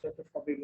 যত সবই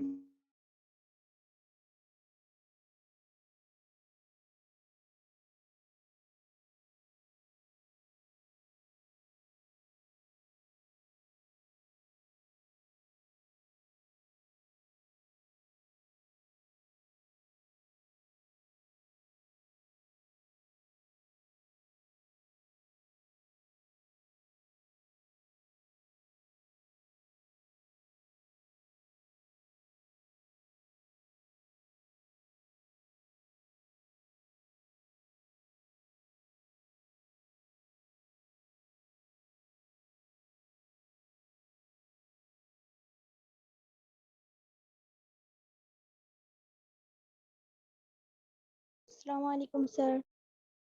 अस्सलाम वालेकुम सर।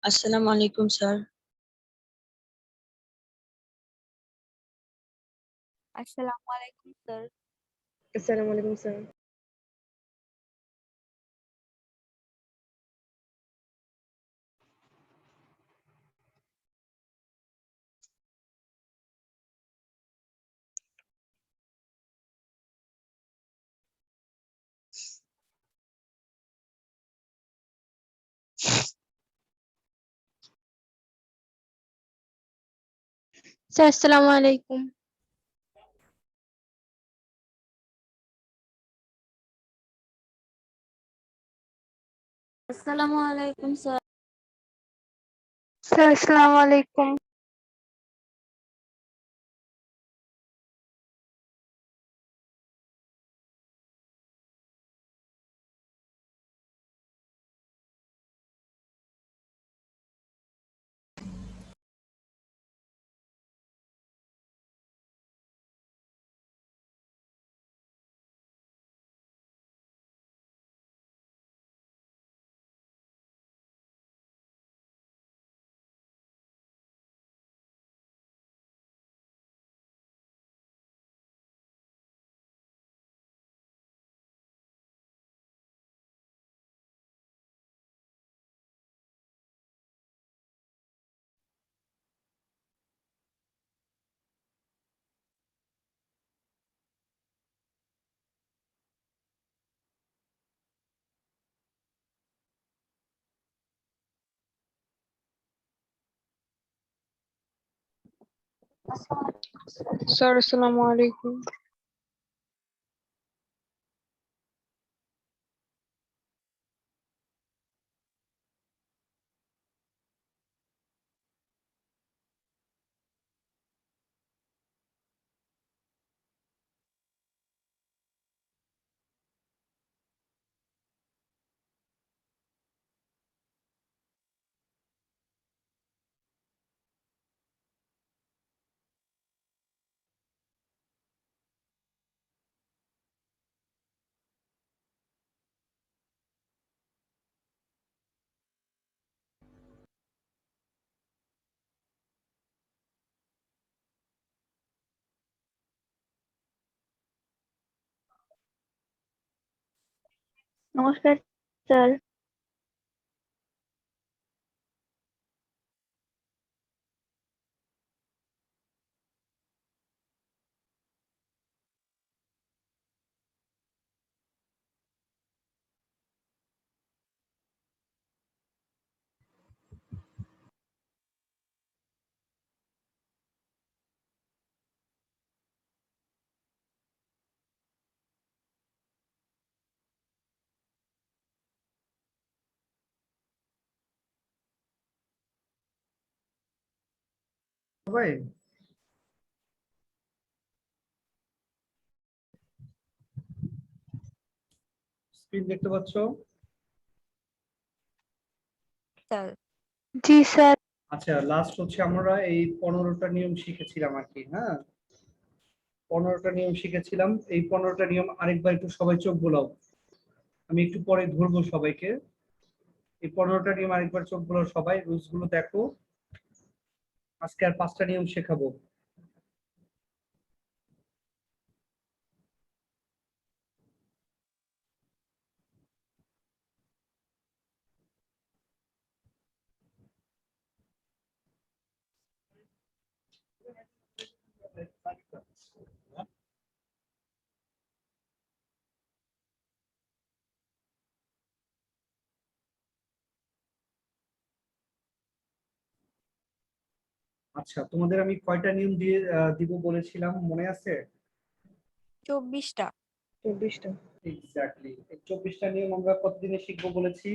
अस्सलाम वालेकुम सर। अस्सलाम वालेकुम सर। अस्सलाम वालेकुम सर। सर अस्सलाम वालेकुम। अस्सलाम वालेकुम सर। सर अस्सलाम वालेकुम। सर अस्सलाम वालेकुम। नमस्कार सर। সবাই স্ক্রিন দেখতে পাচ্ছ? सर जी सर। আচ্ছা, লাস্ট হচ্ছে আমরা এই 15টা নিয়ম শিখেছিলাম আর কি। হ্যাঁ, 15টা নিয়ম শিখেছিলাম। এই 15টা নিয়ম আরেকবার একটু সবাই চোখ বোলাও। আমি একটু পরে ধরবো সবাইকে। এই 15টা নিয়ম আরেকবার চোখ বোলাও সবাই, রুলস গুলো দেখো। আজকে আর 5টা নিয়ম শেখাবো। আচ্ছা, তোমাদের আমি কয়টা নিয়ম দিয়ে দিব বলেছিলাম, মনে আছে? 24টা। 24টা। এক্স্যাক্টলি। এই 24টা নিয়ম আমরা কতদিনে শিখবো বলেছি?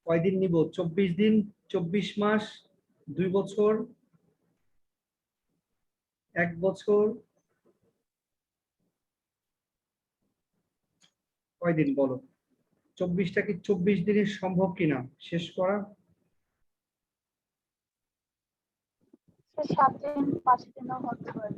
কয়দিন নিব? 24 দিন, 24 মাস, 2 বছর, 1 বছর? কয়দিন বলো? 24টা কি 24 দিনে সম্ভব কিনা শেষ করা? 7 দিন 5 দিনও হতে পারে।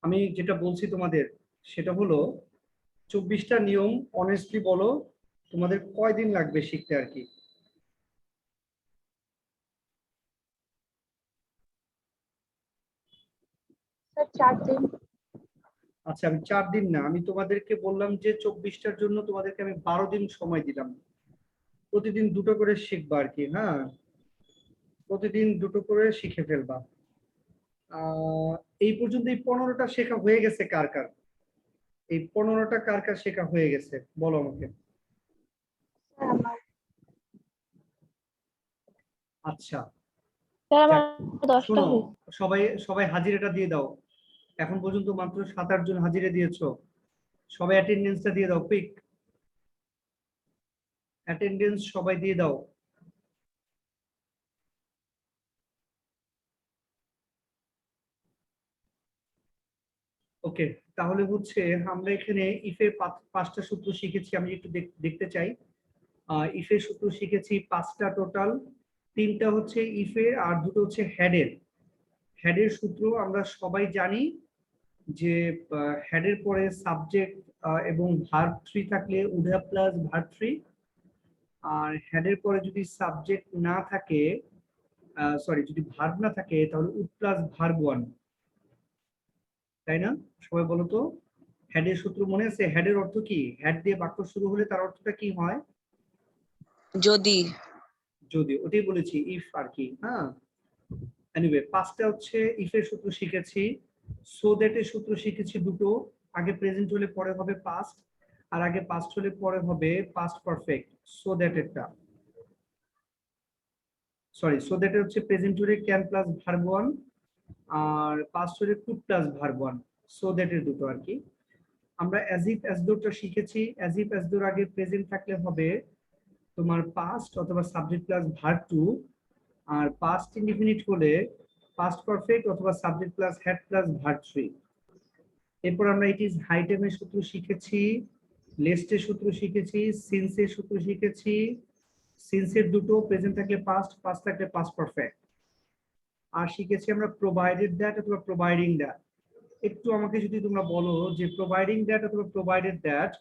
আমি যেটা বলছি তোমাদের সেটা হলো 24টা নিয়ম অনেস্টলি বলো তোমাদের কয়দিন লাগবে শিখতে আর কি? স্যার 4 দিন। আচ্ছা, আমি 4 দিন না, আমি তোমাদেরকে বললাম যে 24টার জন্য তোমাদেরকে আমি 12 দিন সময় দিলাম। প্রতিদিন দুটো করে শিখবা আর কি। হ্যাঁ, প্রতিদিন দুটো করে শিখে ফেলবা। আহ এই পর্যন্ত এই 15টা শেখা হয়ে গেছে কার কার? এই 15টা কার কার শেখা হয়ে গেছে বলো আমাকে। স্যার আমার আচ্ছা, স্যার আমার যাক, 10টা শোনো, হয়েছে। সবাই সবাই হাজিরাটা দিয়ে দাও। এখন পর্যন্ত মাত্র 7-8 জন হাজিরা দিয়েছো। সবাই অ্যাটেন্ডেন্সটা দিয়ে দাও, কুইক অ্যাটেন্ডেন্স সবাই দিয়ে দাও। ওকে, তাহলে হচ্ছে আমরা এখানে ইফের 5টা সূত্র শিখেছি। আমি একটু দেখতে চাই। ইফের সূত্র শিখেছি 5টা টোটাল। 3টা হচ্ছে ইফের আর 2টো হচ্ছে হ্যাডের। হ্যাডের সূত্র আমরা সবাই জানি যে হ্যাডের পরে সাবজেক্ট এবং ভার্ব 3 থাকলে উডা প্লাস ভার্ব 3। আর হ্যাডের পরে যদি সাবজেক্ট না থাকে, সরি, যদি ভার্ব না থাকে তাহলে উড প্লাস ভার্ব 1, তাই না? সবাই বলো তো, হ্যাডের সূত্র মনে আছে? হ্যাডের অর্থ কি? হ্যাড দিয়ে বাক্য শুরু হলে তার অর্থটা কি হয়? যদি। যদি, ওটাই বলেছি, ইফ আর কি। হ্যাঁ, এনিওয়ে 5টা হচ্ছে ইফের সূত্র শিখেছি। সো দ্যাট এর সূত্র শিখেছি দুটো। আগে প্রেজেন্ট হলে পরে হবে পাস্ট, আর আগে পাস্ট হলে পরে হবে পাস্ট পারফেক্ট। সো দ্যাট এরটা, সরি, সো দ্যাট হচ্ছে প্রেজেন্ট হলে ক্যান প্লাস ভার্ব 1, আর পাস্ট হলে could plus verb 1। So that এর দুটো আর কি। আমরা অ্যাজ ইফ অ্যাজ দোটা শিখেছি। অ্যাজ ইফ অ্যাজ দোর আগে প্রেজেন্ট থাকলে হবে তোমার পাস্ট অথবা সাবজেক্ট প্লাস ভার্ব 2, আর পাস্ট ইনডিফিনিট হলে পাস্ট পারফেক্ট অথবা subject plus had plus verb 3। এরপর আমরা ইট ইজ হাই টাইমের সূত্র শিখেছি, লেস্টের সূত্র শিখেছি, সিন্সের সূত্র শিখেছি। সিন্সের দুটো, প্রেজেন্ট থাকলে পাস্ট, পাস্ট থাকলে পাস্ট পারফেক্ট। আর শিখেছি আমরা প্রোভাইডেড দ্যাট অথবা প্রোভাইডিং দ্যাট। একটু আমাকে যদি তোমরা বলো যে প্রোভাইডিং দ্যাট অথবা প্রোভাইডেড দ্যাট,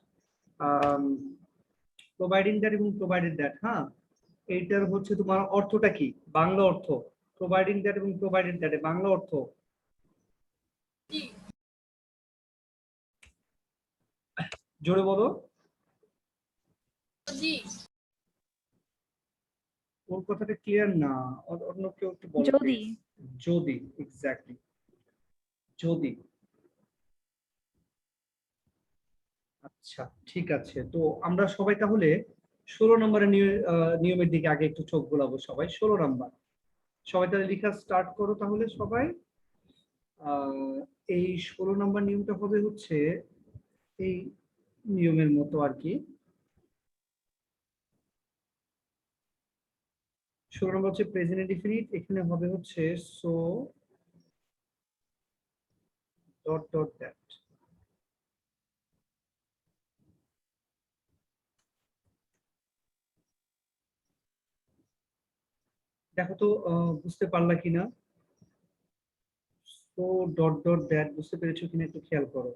প্রোভাইডিং দ্যাট এবং প্রোভাইডেড দ্যাট, হ্যাঁ, এইটার হচ্ছে তোমার অর্থটা কি? বাংলা অর্থ প্রোভাইডিং দ্যাট এবং প্রোভাইডেড দ্যাট বাংলা অর্থ জোরে বলো। ওর কথাটা ক্লিয়ার না, অন্য কেউ একটু বলো যদি। please। যদি, এক্স্যাক্টলি, যদি। আচ্ছা, ঠিক আছে, তো আমরা সবাই তাহলে 16 নম্বরের নিয়মের দিকে আগে একটু চোখ বোলাবো। সবাই 16 নাম্বার, সবাই তাহলে লেখা স্টার্ট করো তাহলে সবাই। আহ এই 16 নম্বর নিয়মটা হবে হচ্ছে এই নিয়মের মতো আর কি। 16 নম্বর হচ্ছে প্রেজেন্ট ইনডিফিনিট। এখানে হবে হচ্ছে সো ডট ডট দ্যাট। দেখো তো বুঝতে পারলা কিনা? সো ডট ডট দ্যাট বুঝতে পেরেছো কিনা একটু খেয়াল করো।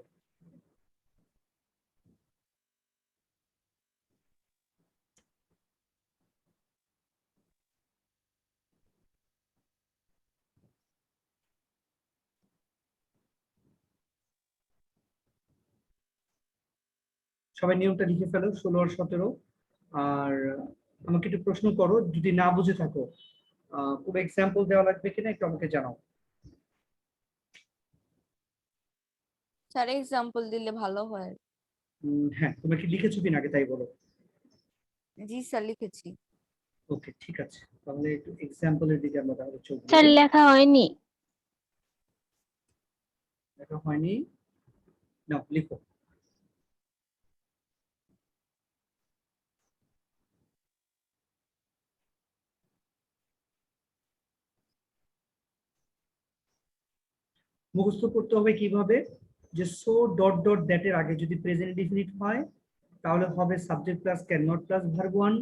সবাই নিয়মটা লিখে ফেলো 16 আর 17। আর আমাকে একটু প্রশ্ন করো, যদি না বুঝে থাকো কোনো এক্সাম্পল দেওয়া লাগবে কিনা একটু আমাকে জানাও। স্যার এক্সাম্পল দিলে ভালো হয়। হ্যাঁ, তুমি কি লিখেছো কিনা আগে তাই বলো। জি স্যার লিখেছি। ওকে, ঠিক আছে, তাহলে একটু এক্সাম্পলের দিকে আমরা তাহলে চোখ দিই। স্যার লেখা হয়নি। দেখা হয়নি, না লিখো। মুখস্থ করতে হবে কিভাবে, যে সো ডট ডট দ্যাট এর আগে যদি প্রেজেন্ট ইনডিফিনিট হয় তাহলে হবে subject plus can not plus verb one.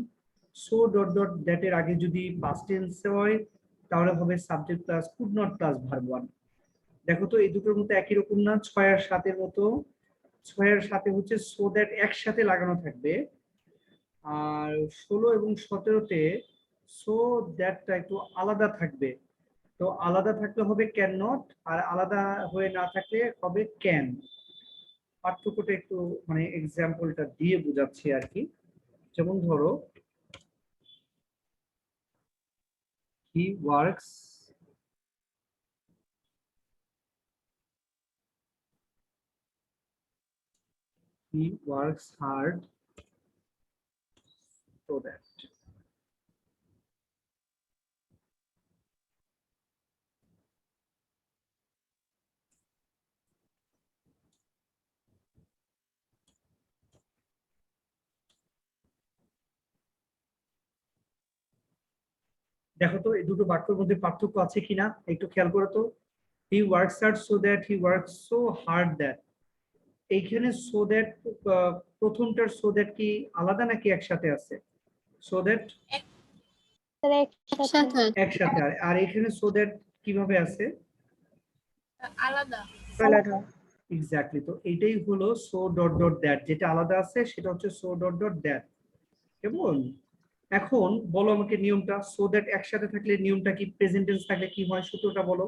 So dot dot that এর আগে যদি পাস্ট টেন্স হয় তাহলে হবে subject plus could not plus verb one. দেখো তো এই দুটোর মধ্যে একই রকম না, 6 আর 7 এর মতো। 6 আর 7 এ হচ্ছে সো দ্যাট একসাথে লাগানো থাকবে, আর 16 এবং 17তে সো দ্যাটটা একটু আলাদা থাকবে। তো আলাদা থাকলে হবে ক্যান নট, আর আলাদা হয়ে না থাকলে হবে ক্যান। পার্থক্যটা একটু মানে এক্সাম্পলটা দিয়ে বোঝাচ্ছি আর কি। যেমন ধরো হি ওয়ার্কস হার্ড so that। দেখো তো এই দুটো বাক্যের মধ্যে পার্থক্য আছে কিনা একটু খেয়াল করো তো। হি works hard so that, he works so hard that. এইখানে সো দ্যাট প্রথমটার সো দ্যাট কি আলাদা নাকি একসাথে আছে? সো দ্যাট স্যার একসাথে। একসাথে, আর এখানে সো দ্যাট কিভাবে আছে? আলাদা। এক্স্যাক্টলি, তো এটাই হলো সো ডট ডট দ্যাট, যেটা আলাদা আছে সেটা হচ্ছে সো ডট ডট দ্যাট। কেমন? এখন বলো আমাকে নিয়মটা, সো দ্যাট একসাথে থাকলে নিয়মটা কি, প্রেজেন্ট টেন্স থাকলে কি হয়, সূত্রটা বলো।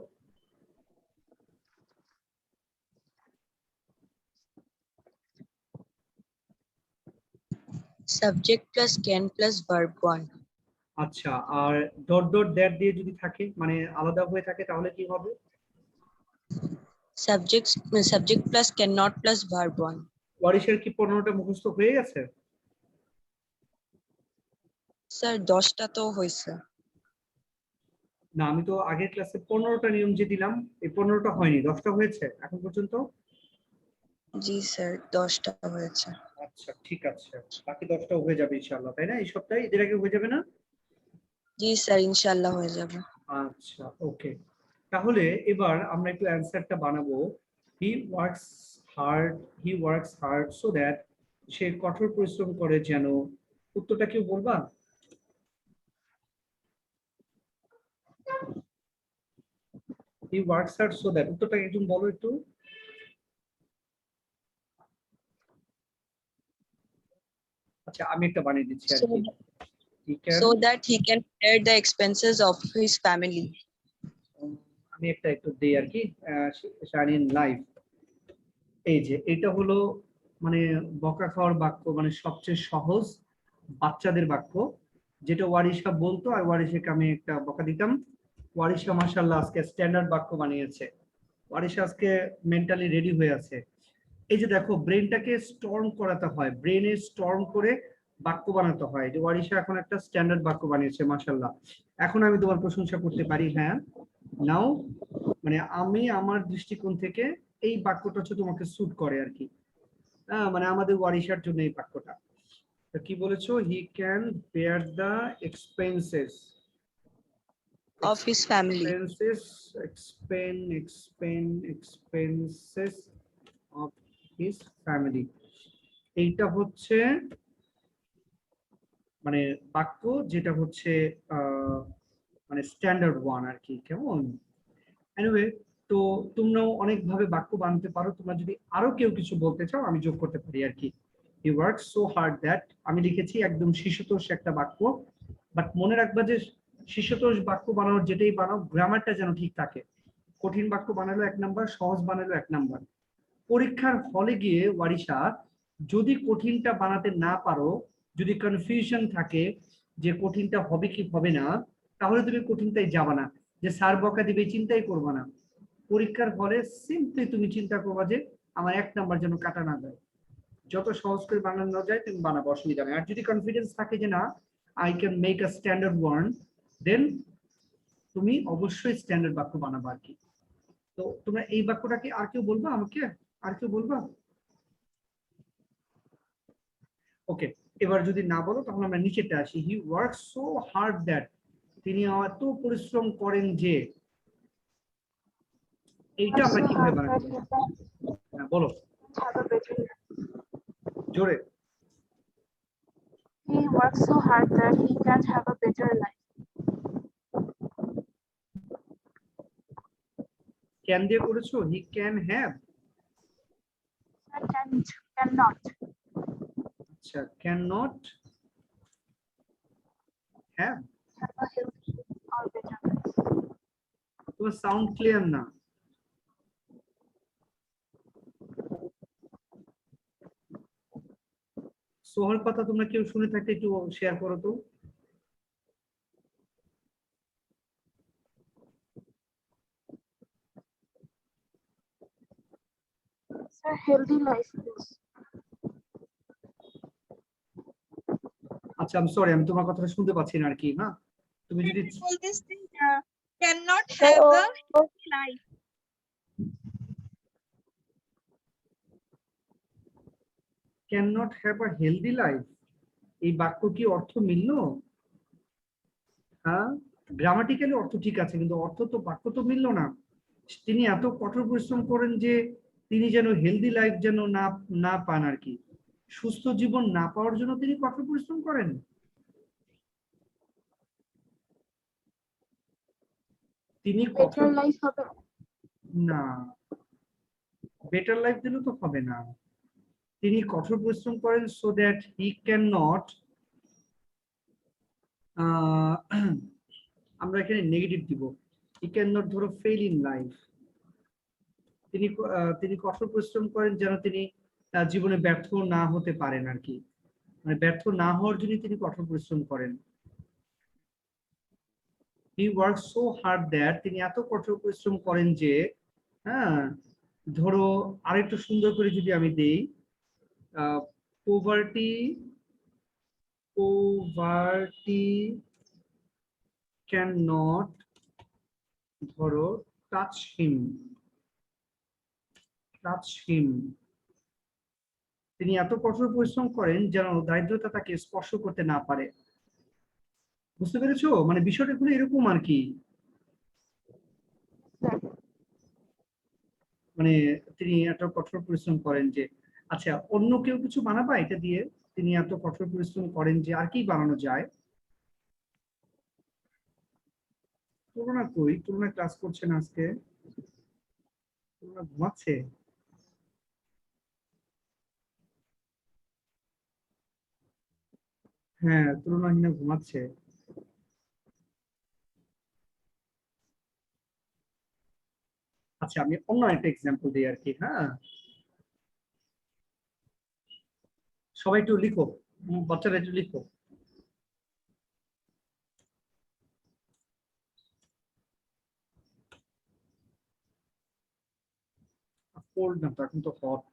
Subject plus can plus verb one. আচ্ছা, আর ডট ডট দ্যাট দিয়ে যদি থাকে মানে আলাদা হয়ে থাকে তাহলে কি হবে? Subject plus can not plus verb one. ওয়ারিশের কি 15টা মুখস্থ হয়ে গেছে? স্যার 10টা তো হয়েছে। না, আমি তো আগের ক্লাসে 15টা নিয়ম যে দিলাম, এই 15টা হয়নি, 10টা হয়েছে এখন পর্যন্ত। জি স্যার 10টা হয়েছে। আচ্ছা ঠিক আছে, বাকি 10টা হয়ে যাবে ইনশাআল্লাহ, তাই না? এই সপ্তাহে ঈদের আগে হয়ে যাবে না? জি স্যার ইনশাআল্লাহ হয়ে যাবে। আচ্ছা ওকে, তাহলে এবার আমরা একটু অ্যানসারটা বানাবো। He works hard, he works hard so that, সে কঠোর পরিশ্রম করে যেন। উত্তরটা কেউ বলবা? He works hard so that, উত্তরটা একজন বলো একটু। আচ্ছা আমি একটা বানিয়ে দিচ্ছি আর কি। He can, So that he can bear the expenses of his family. আমি একটা একটু দেই আর কি, শাইন লাইফ। এই যে এটা হলো মানে বকা খাওয়ার বাক্য, মানে সবচেয়ে সহজ বাচ্চাদের বাক্য, যেটা ওয়ারিশা বলতো আর ওয়ারিশাকে আমি একটা বকা দিতাম। ওয়ারিশা মাশাআল্লাহ আজকে স্ট্যান্ডার্ড বাক্য বানিয়েছে। ওয়ারিশা আজকে মেন্টালি রেডি হয়ে আছে। এই যে দেখো, ব্রেনটাকে স্টর্ম করাতে হয়, ব্রেনে স্টর্ম করে বাক্য বানাতে হয়। যে ওয়ারিশা এখন একটা স্ট্যান্ডার্ড বাক্য বানিয়েছে মাশাআল্লাহ। এখন আমি তোমার প্রশংসা করতে পারি, হ্যাঁ নাও, মানে আমি আমার দৃষ্টিকোণ থেকে এই বাক্যটা হচ্ছে তোমাকে স্যুট করে আর কি। হ্যাঁ, মানে আমাদের ওয়ারিশার জন্য এই বাক্যটা। তো কি বলেছো? He can bear the expenses Of his family. expenses of his family। এইটা হচ্ছে মানে বাক্য যেটা হচ্ছে মানে স্ট্যান্ডার্ড ওয়ান আর কি। কেমন? এনিওয়ে, তো তোমরাও অনেকভাবে বাক্য বানাতে পারো, তোমরা যদি আরো কেউ কিছু বলতে চাও আমি যোগ করতে পারি আর কি। He works so hard that, আমি লিখেছি একদম শিশুতোষ একটা বাক্য, বাট মনে রাখবা যে শিশুতোষ বাক্য বানানোর যেটাই বানাও গ্রামারটা যেন ঠিক থাকে। কঠিন বাক্য বানালো 1 নাম্বার, সহজ বানালো 1 নাম্বার। পরীক্ষার হলে গিয়ে ওয়ারিশা যদি কঠিনটা বানাতে না পারো, যদি কনফিউশন থাকে যে কঠিনটা হবে কি হবে না, তাহলে তুমি কঠিনটাই যাবা না, যে স্যার বকা দিবে চিন্তাই করবা না। পরীক্ষার হলে সিম্পলি তুমি চিন্তা করবা যে আমার 1 নাম্বার যেন কাটা না যায়, যত সহজ করে বানানো যায় তুমি বানাবো, অসুবিধা নেই। আর যদি কনফিডেন্স থাকে যে না I can make a standard word, then তুমি অবশ্যই স্ট্যান্ডার্ড বাক্য বানাবা আর কি। তো তোমরা এই বাক্যটা কি আর কেউ বলবা আমাকে, আর কেউ বলবা? ওকে, এবার যদি না বলো তাহলে আমরা নিচেটা আসি। He work so hard that, তিনি এত পরিশ্রম করেন যে, এইটা আমরা কিভাবে বানাবো? হ্যাঁ বলো জোরে। He works so hard that he can have a better life. Can দিয়ে করেছো, he can have. I cannot. আচ্ছা, can not have. Have a healthy or better life. তোমার সাউন্ড ক্লিয়ার না। সোহর কথা তোমরা কেউ শুনে থাকলে একটু শেয়ার করো তো। Sir, healthy life is. আচ্ছা, আমি সরি, আমি তোমার কথাটা শুনতে পাচ্ছি না আর কি। হ্যাঁ, তুমি যদি All this thing cannot Sir, have oh, a healthy life. Can not have a healthy life, এই বাক্য কি অর্থ মিললো? হ্যাঁ, গ্রামাটিক্যালি অর্থ ঠিক আছে, কিন্তু অর্থ তো বাক্য তো মিললো না। তিনি এত কঠোর পরিশ্রম করেন যে তিনি যেন হেলদি লাইফ যেন না না পান আর কি, সুস্থ জীবন না পাওয়ার জন্য তিনি কঠোর পরিশ্রম করেন। তিনি better কঠোর life হবে। না, বেটার লাইফ দিলে তো হবে না। তিনি কঠোর পরিশ্রম করেন so that he can not, আমরা এখানে নেগেটিভ দিব, হি ক্যান নট ধরো ফেল ইন লাইফ। তিনি কঠোর পরিশ্রম করেন যেন তিনি জীবনে ব্যর্থ না হতে পারেন আর কি, মানে ব্যর্থ না হওয়ার জন্য তিনি কঠোর পরিশ্রম করেন। He work so hard that, তিনি এত কঠোর পরিশ্রম করেন যে, হ্যাঁ ধরো আরেকটু সুন্দর করে যদি আমি দেই, পোভার্টি পোভার্টি ক্যান নট ধরো টাচ হিম, টাচ হিম, তিনি এত কঠোর পরিশ্রম করেন যেন দারিদ্রতা তাকে স্পর্শ করতে না পারে। বুঝতে পেরেছো? মানে বিষয়টা গুলো এরকম আর কি, মানে তিনি এত কঠোর পরিশ্রম করেন যে, আচ্ছা অন্য কেউ কিছু বানাবা এটা দিয়ে, তিনি এত কঠোর পরিশ্রম করেন যে, আর কি বানানো যায়? তুলনা কই, তুলনা ক্লাস করছে না আজকে, তুলনা ঘুমাচ্ছে। হ্যাঁ, তুলনাহীনা ঘুমাচ্ছে। আচ্ছা, আমি অন্য একটা এক্সাম্পল দিই আর কি। হ্যাঁ, সবাই একটু লিখো, বাচ্চারা একটু লিখো। কোল্ড না তো, এখন তো হট।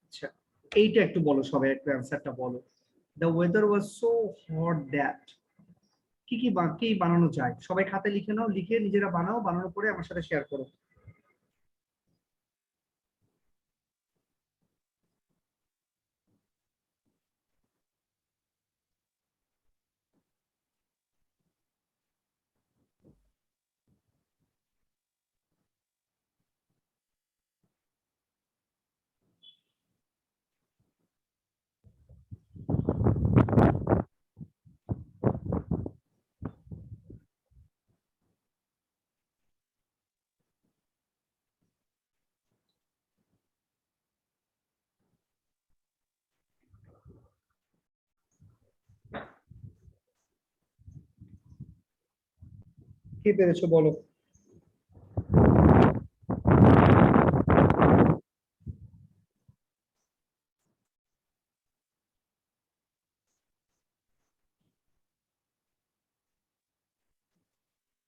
আচ্ছা, এইটা একটু বলো, সবাই একটু অ্যান্সারটা বলো। The weather was so hot that, কি কি কি বানানো যায়? সবাই খাতে লিখে নাও, লিখে নিজেরা বানাও, বানানোর পরে আমার সাথে শেয়ার করো। কে পেরেছো বলো?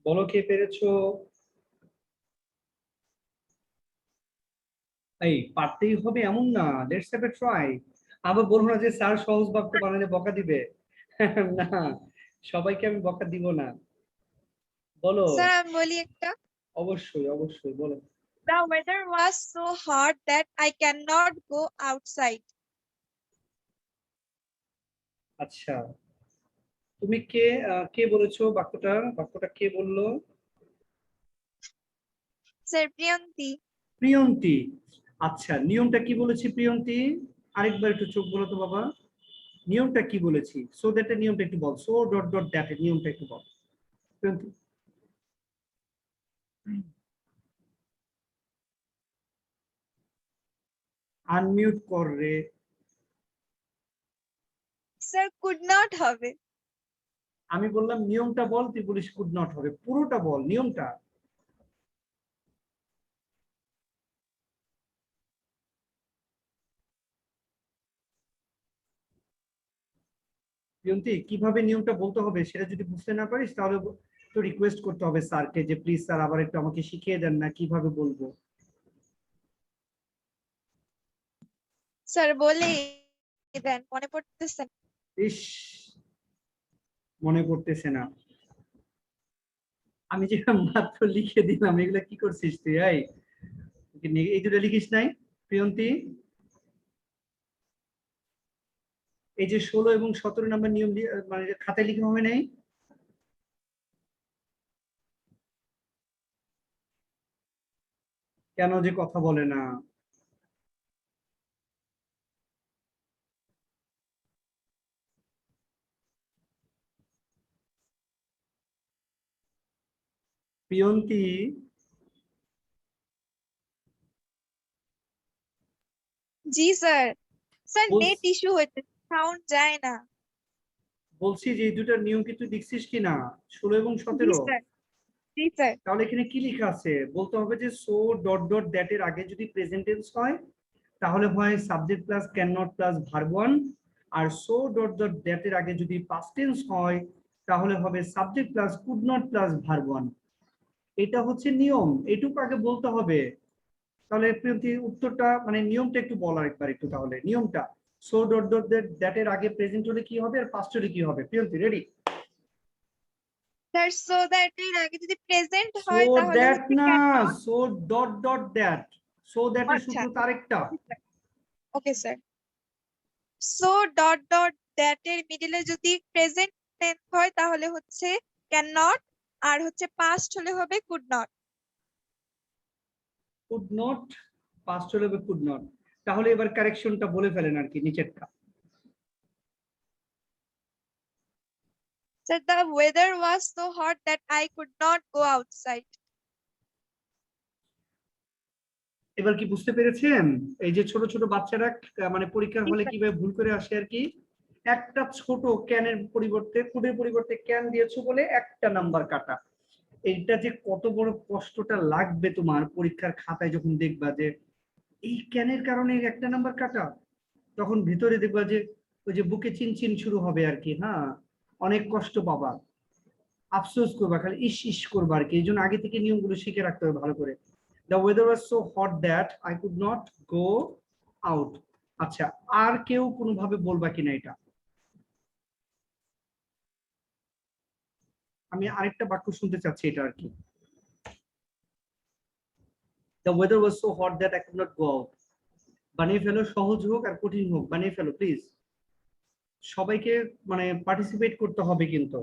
বলো কে পেরেছো? এই পারতেই হবে এমন না, লেটস হ্যাভ এ ট্রাই। আবার বলবো না যে স্যার সহজ বাক্য বানালে বকা দিবে। না, সবাইকে আমি বকা দিব না। বলো। স্যার আমি বলি একটা। অবশ্যই অবশ্যই বলো। The weather was so hot that I cannot go outside. আচ্ছা, তুমি কে কে বলেছো বাক্যটা? বাক্যটা কে বললো? স্যার প্রিয়ন্তি। প্রিয়ন্তি। আচ্ছা, নিয়মটা কি বলেছি প্রিয়ন্তি? আরেকবার একটু চোখ বলো তো বাবা। নিয়মটা কি বলেছি? সো দ্যাট এর নিয়মটা একটু বল। সো ডট ডট দ্যাট এর নিয়মটা একটু বল প্রিয়ন্তি। আনমিউট কর রে। স্যার could not হবে। আমি বললাম নিয়মটা বল, তুই বলিস কুড নট হবে। পুরোটা বল নিয়মটা। প্রিয়ন্তি, কিভাবে নিয়মটা বলতে হবে সেটা যদি বুঝতে না পারিস তাহলে তো রিকোয়েস্ট করতে হবে স্যারকে যে প্লিজ স্যার আবার একটু আমাকে শিখিয়ে দেন না কিভাবে বলবো। স্যার বলে দেন, মনে পড়তেছে না। ইস, মনে পড়তেছে না। আমি যে মাত্র লিখে দিলাম, এগুলা কি করছিস তুই? এই দুটো লিখিস নাই প্রিয়ন্তি? এই যে 16 এবং 17 নম্বর নিয়ম মানে খাতায় লিখে হবে নাই? কেন যে কথা বলে না? প্রিয়ন্তি, জি স্যার। স্যার বল- নেট ইস্যু হয়েছে, সাউন্ড যায় না। বলছি যে এই দুটার নিয়ম কি তুই লিখছিস কিনা, 16 এবং জি 17? স্যার। জি স্যার। তাহলে এখানে কি লেখা আছে? বলতে হবে যে সো ডট ডট দ্যাট এর আগে যদি প্রেজেন্ট টেন্স হয় তাহলে হয় subject plus can not plus verb one. আর সো ডট ডট দ্যাট এর আগে যদি পাস্ট টেন্স হয় তাহলে হবে subject plus could not plus verb one. এটা হচ্ছে নিয়ম, এটুকু আগে বলতে হবে। তাহলে প্রিয়ন্তি উত্তরটা মানে নিয়মটা একটু বলার একবার একটু, তাহলে নিয়মটা সো ডট ডট দ্যাট এর আগে প্রেজেন্ট হলে কি হবে আর পাস্ট হলে কি হবে? Priyanti ready? Sir so that এর আগে যদি প্রেজেন্ট সো হয় তাহলে দ্যাট হচ্ছে না, can not. So dot dot that. So that এর আচ্ছা, সূত্র তো আরেকটা। Okay sir. So dot dot that এর মিডলে যদি প্রেজেন্ট টেন্স হয় তাহলে হচ্ছে ক্যান নট, আর হচ্ছে পাস্ট হলে হবে could not. Could not, past হলে কুড নট। তাহলে এবার কারেকশনটা বলে ফেলেন আর কি নিচেরটা। Sir, the weather was so hot that I could not go outside. এবার কি বুঝতে পেরেছেন? এই যে ছোট ছোট বাচ্চারা মানে পরীক্ষার হলে কিভাবে ভুল করে আসে আর কি। একটা ছোট ক্যানের পরিবর্তে, কুডের পরিবর্তে ক্যান দিয়েছো বলে একটা নাম্বার কাটা। এইটা যে কত বড় কষ্টটা লাগবে তোমার পরীক্ষার খাতায় যখন দেখবা যে এই ক্যানের কারণে একটা নাম্বার কাটা, তখন ভিতরে দেখবা যে ওই যে বুকে চিনচিন শুরু হবে আর কি। হ্যাঁ, অনেক কষ্ট পাবা, আফসোস করবা, খালি ইস ইস করবা আর কি। এই জন্য আগে থেকে নিয়মগুলো শিখে রাখতে হবে ভালো করে। The weather was so hot that I could not go out. আচ্ছা, আর কেউ কোনোভাবে বলবা কিনা এটা? আমি আরেকটা বাক্য শুনতে চাচ্ছি এটা আর কি। The weather was so hot that I could not go out. বানিয়ে ফেলো, সহজ হোক আর কঠিন হোক বানিয়ে ফেলো প্লিজ। সবাইকে মানে পার্টিসিপেট করতে হবে কিন্তু।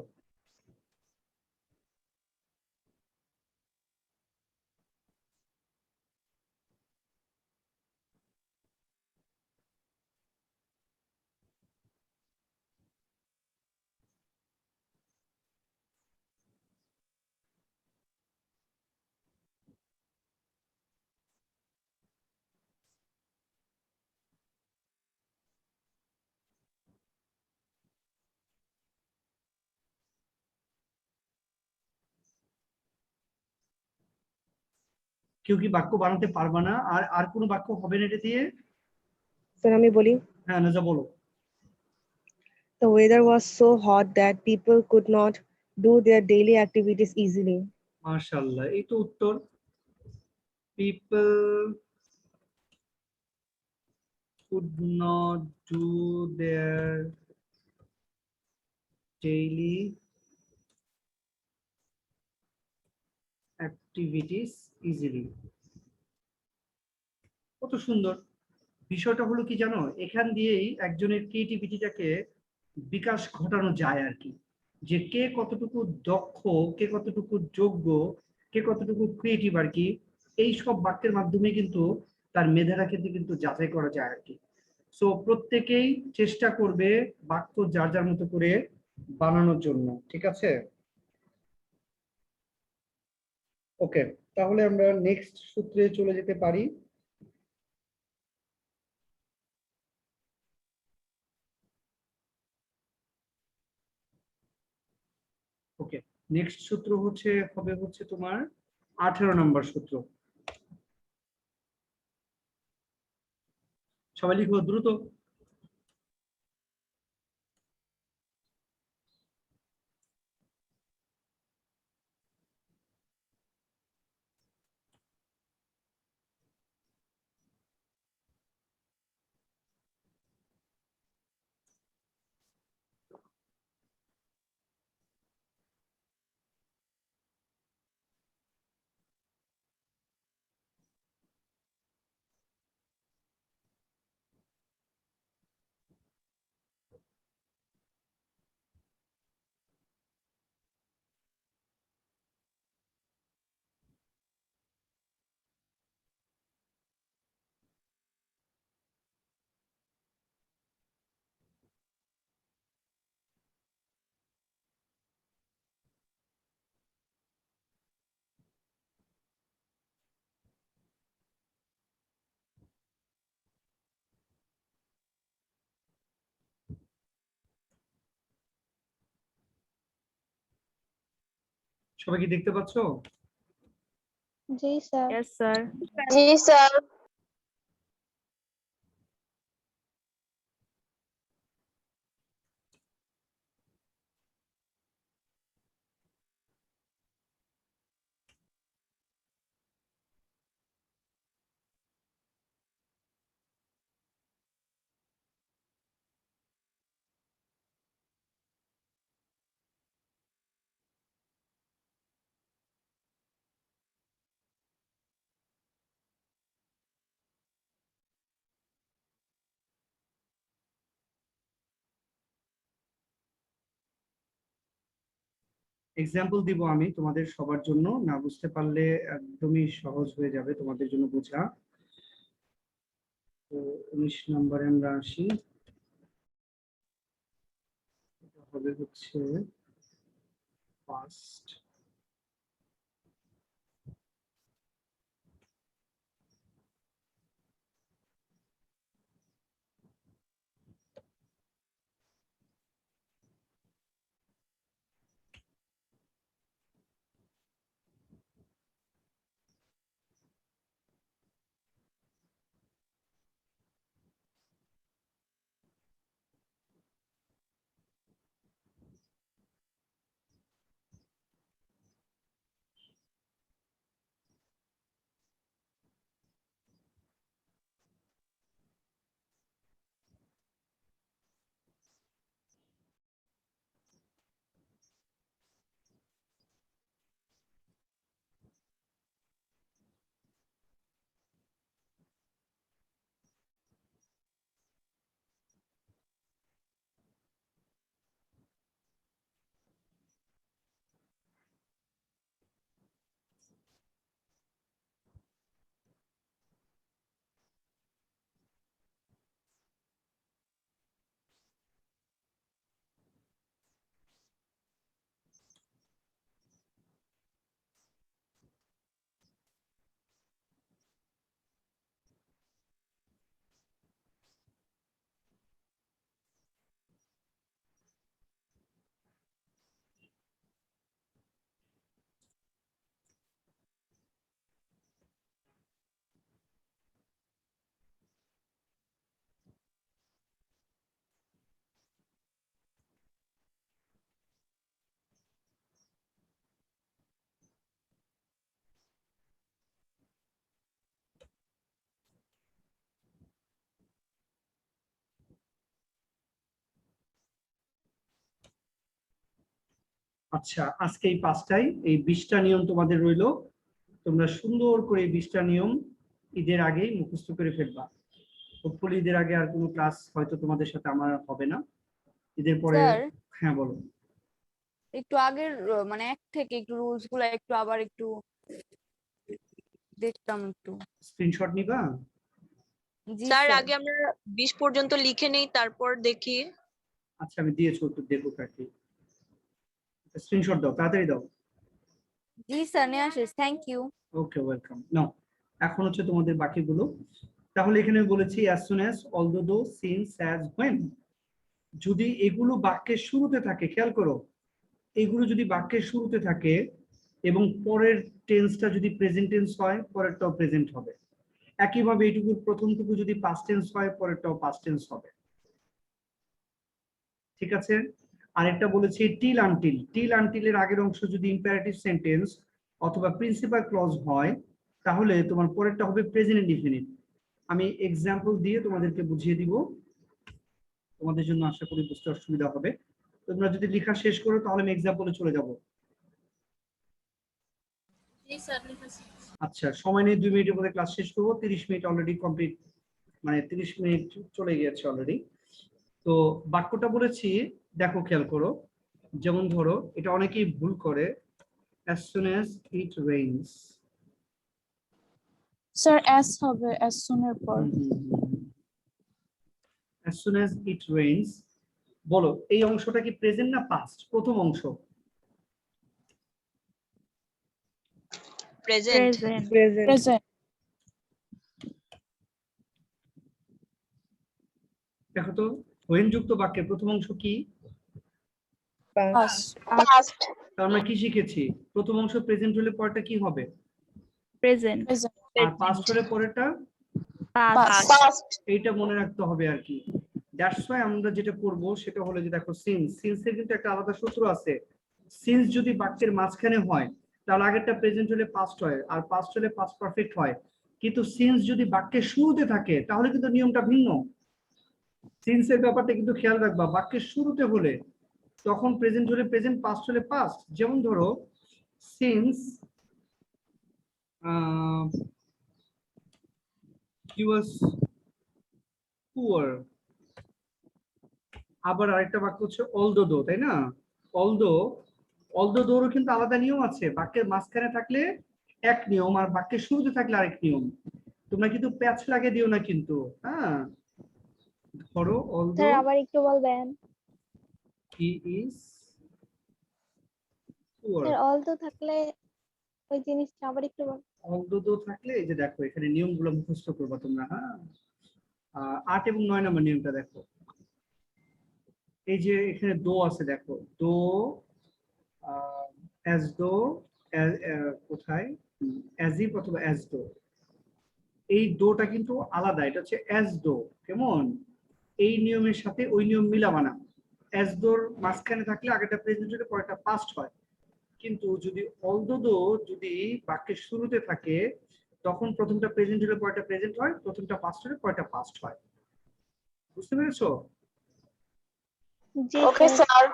কেউ কি বাক্য বানাতে পারবা না? আর আর কোনো বাক্য হবে না এটা দিয়ে? স্যার আমি বলি, হ্যাঁ নাজা বলো। the weather was so hot that people could not do their daily activities easily. মাশাআল্লাহ, এই তো উত্তর। People could not do their daily activities easily। কত সুন্দর। বিষয়টা হলো কি জানো, এখান দিয়েই একজনের ক্রিয়েটিভিটিটাকে বিকাশ ঘটানো যায় আর কি, যে কে কতটুকু দক্ষ, কে কতটুকু যোগ্য, কে কতটুকু ক্রিয়েটিভ আর কি, এই সব বাক্যের মাধ্যমে কিন্তু তার মেধাটা কিন্তু যাচাই করা যায় আর কি। সো প্রত্যেকেই চেষ্টা করবে বাক্য যার যার মতো করে বানানোর জন্য, ঠিক আছে? ওকে, তাহলে আমরা নেক্সট সূত্রে চলে যেতে পারি। ওকে, নেক্সট সূত্র হবে তোমার 18 নম্বর সূত্র। সবাই লিখো দ্রুত। সবাই কি দেখতে পাচ্ছ? জি স্যার। Yes, sir. জি স্যার। এক্সাম্পল দিব আমি তোমাদের সবার জন্য, না বুঝতে পারলে একদমই সহজ হয়ে যাবে তোমাদের জন্য বোঝা। তো 19 নম্বরে আমরা আসি। এটা হবে হচ্ছে ফার্স্ট। আচ্ছা, আজকে এই 5টায় এই 20টা নিয়ম তোমাদের রইলো। তোমরা সুন্দর করে এই 20টা নিয়ম ঈদের আগেই মুখস্থ করে ফেলবা। হোপফুলি ঈদের আগে আর কোনো ক্লাস হয়তো তোমাদের সাথে আমার হবে না। ঈদের পরে। স্যার হ্যাঁ বলো। একটু আগের মানে এক থেকে একটু রুলস গুলো একটু আবার একটু দেখতাম একটু। স্ক্রিনশট নিবা? জি স্যার স্যার। আগে আমরা 20 পর্যন্ত লিখে নেই, তারপর দেখি। আচ্ছা, আমি দিয়েছি, একটু দেখো কাকি। স্ক্রিনশট দাও, তাড়াতাড়ি দাও। জি স্যার নিয়ে আসিস, thank you. Okay, welcome. Now এখন হচ্ছে তোমাদের বাকিগুলো। তাহলে এখানে আমি বলেছি as soon as, although though, since, as, when। যদি এগুলো বাক্যের শুরুতে থাকে, খেয়াল করো, এগুলো যদি বাক্যের শুরুতে থাকে এবং পরের টেন্সটা যদি প্রেজেন্ট টেন্স হয়, পরেরটাও প্রেজেন্ট হবে। একইভাবে এইটুকুর প্রথমটুকু যদি পাস্ট টেন্স হয়, পরেরটাও পাস্ট টেন্স হবে। ঠিক আছে। আরেকটা বলেছি টিল আনটিল। টিল আনটিলের আগের অংশ যদি ইম্পারেটিভ সেন্টেন্স অথবা প্রিন্সিপাল ক্লজ হয়, তাহলে তোমার পরেরটা হবে প্রেজেন্ট ইনডিফিনিট। আমি এক্সাম্পল দিয়ে তোমাদেরকে বুঝিয়ে দিব, তোমাদের জন্য আশা করি বুঝতে অসুবিধা হবে। তোমরা যদি লেখা শেষ করো তাহলে আমি এক্সাম্পলে চলে যাব। আচ্ছা, সময় নেই, 2 মিনিটের মধ্যে ক্লাস শেষ করবো। 30 মিনিট অলরেডি কমপ্লিট, মানে 30 মিনিট চলে গিয়েছে অলরেডি। তো বাক্যটা বলেছি, দেখো খেয়াল করো। যেমন ধরো, এটা অনেকেই ভুল করে, as soon as it rains। Sir S হবে as soon এর পর। as soon as it rains, বলো এই অংশটা কি প্রেজেন্ট না পাস্ট? প্রথম অংশ প্রেজেন্ট। Present. প্রেজেন্ট। দেখো তো, when যুক্ত বাক্যের প্রথম অংশ কি? Past. Past. তার আমরা কি শিখেছি? প্রথম অংশ প্রেজেন্ট হলে পরেরটা কি হবে? প্রেজেন্ট। আর পাস্ট হলে পরেরটা Past. এইটা মনে রাখতে হবে আর কি। দ্যাটস ওয়াই আমরা যেটা করব সেটা হলো যে, দেখো সিন্স, সিন্সের কিন্তু একটা আলাদা সূত্র আছে। সিন্স যদি বাক্যের মাঝখানে হয় তাহলে আগেরটা প্রেজেন্ট হলে পাস্ট হয়, আর পাস্ট হলে পাস্ট পারফেক্ট হয়। কিন্তু সিন্স যদি বাক্যের শুরুতে থাকে তাহলে কিন্তু নিয়মটা ভিন্ন। সিন্সের ব্যাপারটা কিন্তু খেয়াল রাখবা, বাক্যের শুরুতে হলে তখন প্রেজেন্ট হলে প্রেজেন্ট, পাস্ট হলে পাস্ট। যেমন ধরো, সিন্স he was poor। আবার আরেকটা বাক্য হচ্ছে অলদো দো, তাই না? অলদো, অলদো দোরও কিন্তু আলাদা নিয়ম আছে। বাক্যের মাঝখানে থাকলে এক নিয়ম, আর বাক্যের শুরুতে থাকলে আরেক নিয়ম। তোমরা কিন্তু প্যাচ লাগিয়ে দিও না কিন্তু, হ্যাঁ। ধরো অলদো স্যার আবার একটু বলবেন। he is poor। Sir all তো থাকলে ওই জিনিসটা আবার একটু বল। অলদো দো থাকলে এই যে দেখো এখানে নিয়মগুলো মুখস্থ করবা তোমরা, হ্যাঁ। 8 এবং 9 নম্বর নিয়মটা দেখো। এই যে এখানে দো আছে, দেখো দো, as though, কোথায়, as if অথবা as though। এই দোটা কিন্তু আলাদা, এটা হচ্ছে as though। কেমন? এই নিয়মের সাথে ওই নিয়ম মিলাবা না। as though মাঝখানে থাকলে আগেটা প্রেজেন্ট হলে পরেরটা পাস্ট হয়। কিন্তু যদি although যদি বাক্যের শুরুতে থাকে তখন প্রথমটা প্রেজেন্ট হলে পরেরটা প্রেজেন্ট হয়, প্রথমটা পাস্ট হলে পরেরটা পাস্ট হয়। বুঝতে পেরেছো? জি ওকে স্যার।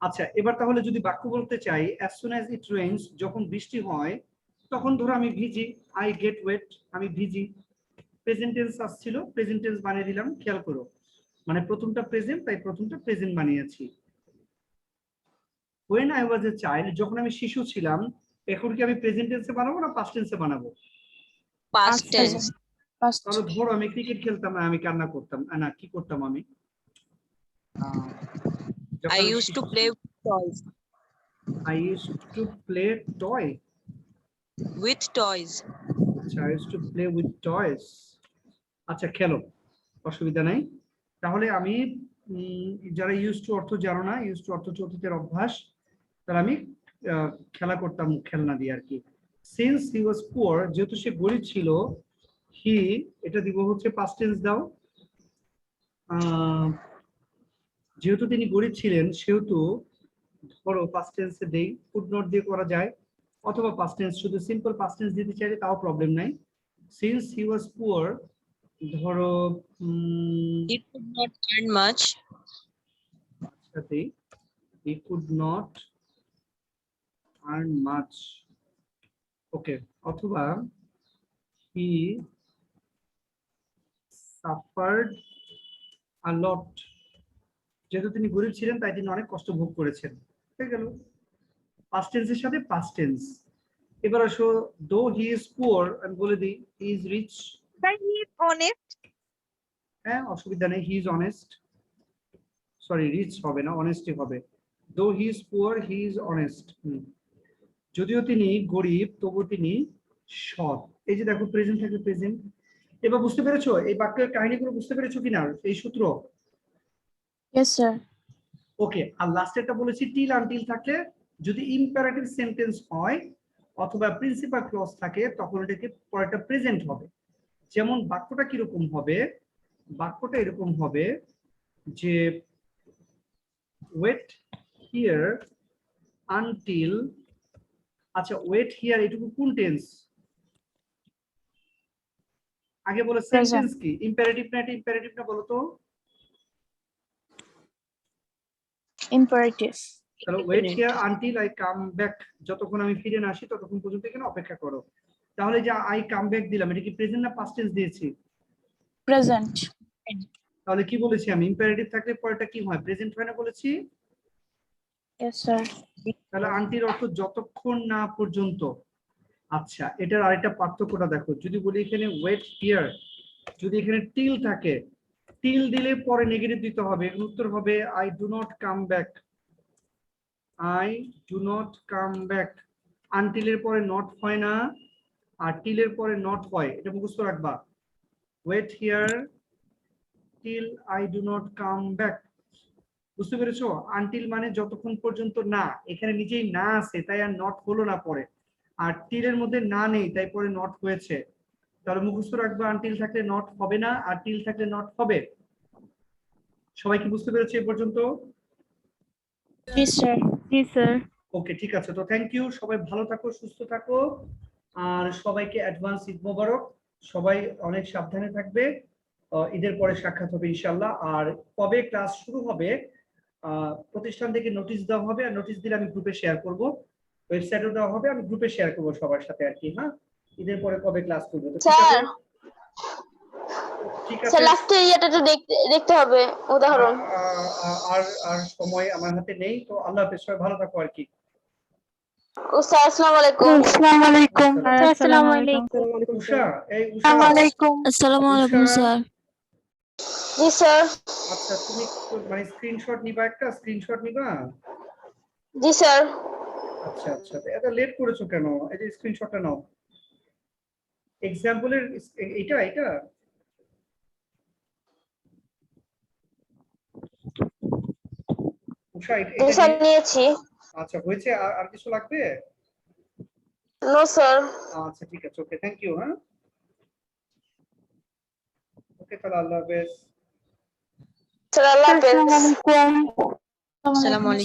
আচ্ছা, এবার তাহলে যদি বাক্য বলতে চাই as soon as it rains, যখন বৃষ্টি হয় তখন ধরো আমি ভিজি, I get wet, আমি ভিজি। প্রেজেন্ট টেন্স আসছিল, প্রেজেন্ট টেন্স বানিয়ে দিলাম। খেয়াল করো, মানে প্রথমটা প্রেজেন্ট, তাই প্রথমটা প্রেজেন্ট বানিয়েছি। when I was a child, যখন আমি শিশু ছিলাম, এখন কি আমি প্রেজেন্ট টেন্সে বানাবো না পাস্ট টেন্সে বানাবো? Past tense. পাস্ট। তাহলে ধরো আমি ক্রিকেট খেলতাম না, আমি কান্না করতাম না, কি করতাম আমি? যখন I আমি used to শিশু play ছিলাম, with toys. I used to play toy। With toys. আচ্ছা, I used to play with toys। আচ্ছা, খেলো, অসুবিধা নাই। তাহলে আমি যারা ইউজ টু অর্থ জানো না, ইউজ টু অর্থ অতীতের অভ্যাস, তাহলে আমি খেলা করতাম খেলনা দিয়ে আর কি। সিন্স হি ওয়াজ পুয়ার, যেহেতু সে গরিব ছিল, হি, এটা দিব হচ্ছে পাস্ট টেন্স দাও। যেহেতু তিনি গরিব ছিলেন সেহেতু ধরো পাস্ট টেন্সে দেই, কুড নট দিয়ে করা যায়, অথবা পাস্ট টেন্স, শুধু সিম্পল পাস্ট টেন্স দিতে চাইলে তাও প্রবলেম নাই। সিন্স হি ওয়াজ পুয়ার, ধরো He could not earn much. সাথে he could not earn much. Okay, অথবা he suffered a lot. যেহেতু তিনি গরিব ছিলেন তাই তিনি অনেক কষ্ট ভোগ করেছেন। হয়ে গেল পাস্ট টেন্সের সাথে পাস্ট টেন্স। এবার আসো দো হি ইজ পুয়ার, আমি বলে দিই he is rich. Sir, he is honest. হ্যাঁ, অসুবিধা নেই, he is honest. Sorry, rich হবে না, অনেস্টই হবে। Though he is poor he is honest. যদিও তিনি গরিব তবু তিনি সৎ। এই যে দেখো প্রেজেন্ট থাকে প্রেজেন্ট। এবার বুঝতে পেরেছো এই বাক্যের কাহিনীগুলো বুঝতে পেরেছো কিনা এই সূত্র? Yes, sir. ওকে, আর লাস্টেরটা বলেছি টিল আনটিল থাকলে যদি ইম্পারেটিভ সেন্টেন্স হয় অথবা প্রিন্সিপাল ক্লজ থাকে তখন এটাকে পরেরটা প্রেজেন্ট হবে। যেমন বাক্যটা কিরকম হবে, বাক্যটা এরকম হবে যে ওয়েট হিয়ার আনটিল, আচ্ছা ওয়েট হিয়ার এটুকু কোন টেন্স? আগে বলো সেন্টেন্স কি, ইম্পারেটিভ না এটা ইম্পারেটিভ না বলো তো? Imperative. তাহলে wait here until I come back, যতক্ষণ আমি ফিরে না আসি ততক্ষণ পর্যন্ত এখানে অপেক্ষা করো। তাহলে যে আই কাম ব্যাক দিলাম এটা কি প্রেজেন্ট না পাস্ট টেন্স দিয়েছি? Present. তাহলে কি বলেছি আমি, ইম্পারেটিভ থাকলে পরেরটা কি হয়, প্রেজেন্ট হয় না বলেছি? Yes, sir. তাহলে আনটিল অর্থ যতক্ষণ না পর্যন্ত। আচ্ছা, এটার আরেকটা পার্থক্যটা দেখো, যদি বলি এখানে ওয়েট হিয়ার, যদি এখানে টিল থাকে, টিল দিলে পরে নেগেটিভ দিতে হবে, এর উত্তর হবে I do not come back. I do not come back. আনটিলের পরে নট হয় না, আর টিলের পরে নট হয়, এটা মুখস্থ রাখবা। Wait here till I do not come back. বুঝতে পেরেছো? আনটিল মানে যতক্ষণ পর্যন্ত না, এখানে নিজেই না আছে তাই আর নট হলো না পরে, আর টিলের মধ্যে না নেই তাই পরে নট হয়েছে। তাহলে মুখস্থ রাখবা আনটিল থাকলে নট হবে না, আর টিল থাকলে নট হবে। সবাই কি বুঝতে পেরেছে এ পর্যন্ত? Yes, sir. Yes, sir. ওকে, ঠিক আছে, তো থ্যাংক ইউ, সবাই ভালো থাকো সুস্থ থাকো, আর সবাইকে অ্যাডভান্স ঈদ মোবারক। সবাই অনেক সাবধানে থাকবে। ঈদের পরে সাক্ষাৎ হবে ইনশাল্লাহ। আর কবে ক্লাস শুরু হবে প্রতিষ্ঠান থেকে নোটিশ দেওয়া হবে, আর নোটিশ দিলে আমি গ্রুপে শেয়ার করব, ওয়েবসাইটেও দেওয়া হবে, আমি গ্রুপে শেয়ার করব সবার সাথে আর কি। হ্যাঁ, ঈদের পরে কবে ক্লাস করবে, তো ঠিক আছে? ঠিক আছে, লাস্টে ইয়েটা তো দেখতে হবে উদাহরণ। আর আর সময় আমার হাতে নেই, তো আল্লাহ হাফেজ, সবাই ভালো থাকো আর কি। স্যার আসসালামু আলাইকুম। Assalamu alaikum. Assalamu alaikum. উষা, এই উষা, Assalamu alaikum. Assalamu alaikum, Usha. sir. জি স্যার। আচ্ছা তুমি মানে স্ক্রিনশট নিবা, একটা স্ক্রিনশট নিবা? জি স্যার। আচ্ছা আচ্ছা, তো এত লেট করেছো কেন? এই যে স্ক্রিনশটটা নাও, এক্সাম্পলের এটা এটা উষা, জি স্যার নিয়েছি। আচ্ছা হয়েছে, আর কিছু লাগবে? No sir. আচ্ছা ঠিক আছে, ওকে, থ্যাংক ইউ। হ্যাঁ, ওকে, তাহলে আল্লাহ হাফেজ। স্যার আল্লাহ হাফেজ। Assalamu alaikum.